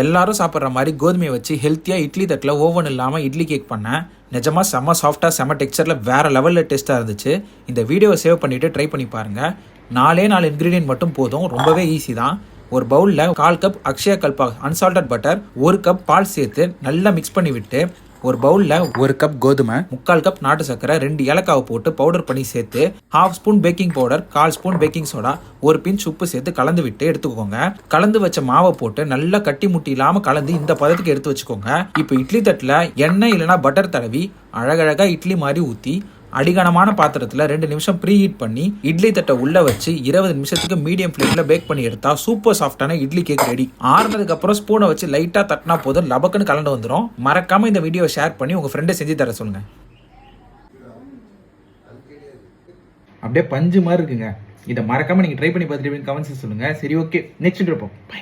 எல்லாரும் சாப்பிட்ற மாதிரி கோதுமையை வச்சு ஹெல்த்தியாக இட்லி தட்டில் ஓவன் இல்லாமல் இட்லி கேக் பண்ணேன். நிஜமாக செம்ம சாஃப்டாக செம்ம டெக்ஸ்சரில் வேறு லெவலில் டேஸ்ட்டாக இருந்துச்சு. இந்த வீடியோவை சேவ் பண்ணிவிட்டு ட்ரை பண்ணி பாருங்கள். 4 இன்க்ரீடியன்ட் மட்டும் போதும், ரொம்பவே ஈஸி தான். ஒரு பவுலில் 1/4 cup Akshaya Kalpa unsalted butter, 1 cup பால் சேர்த்து நல்லா மிக்ஸ் பண்ணி விட்டு ஒரு பவுலில் 1 கப் கோதுமை, 3/4 கப் நாட்டு சர்க்கரை, 2 ஏலக்காவை போட்டு பவுடர் பண்ணி சேர்த்து 1/2 spoon baking powder, 1/4 spoon baking soda, 1 pinch உப்பு சேர்த்து கலந்து விட்டு எடுத்துக்கோங்க. கலந்து வச்ச மாவை போட்டு நல்லா கட்டி முட்டி இல்லாமல் கலந்து இந்த பதத்துக்கு எடுத்து வச்சுக்கோங்க. இப்போ இட்லி தட்டில் எண்ணெய் இல்லைனா பட்டர் தடவி அழகழகா இட்லி மாதிரி ஊற்றி அடிகனமான பாத்திரத்தில் 2 நிமிஷம் ப்ரீ ஹீட் பண்ணி இட்லி தட்டை உள்ளே வச்சு 20 நிமிஷத்துக்கு மீடியம் ஃப்ளேமில் பேக் பண்ணி எடுத்தா சூப்பர் சாஃப்டான இட்லி கேக் ரெடி. ஆறுனதுக்கு அப்புறம் ஸ்பூனை வச்சு லைட்டாக தட்டினா போதும், லபக்குன்னு கலந்து வந்துடும். மறக்காம இந்த வீடியோவை ஷேர் பண்ணி உங்கள் ஃப்ரெண்டை செஞ்சு தர சொல்லுங்க. அப்படியே பஞ்சு மாதிரி இருக்குங்க. இதை மறக்காம நீங்கள் ட்ரை பண்ணி பார்த்துட்டு கமெண்ட்ஸ் சொல்லுங்க. சரி, ஓகே, நெக்ஸ்ட் இருப்போம். பை.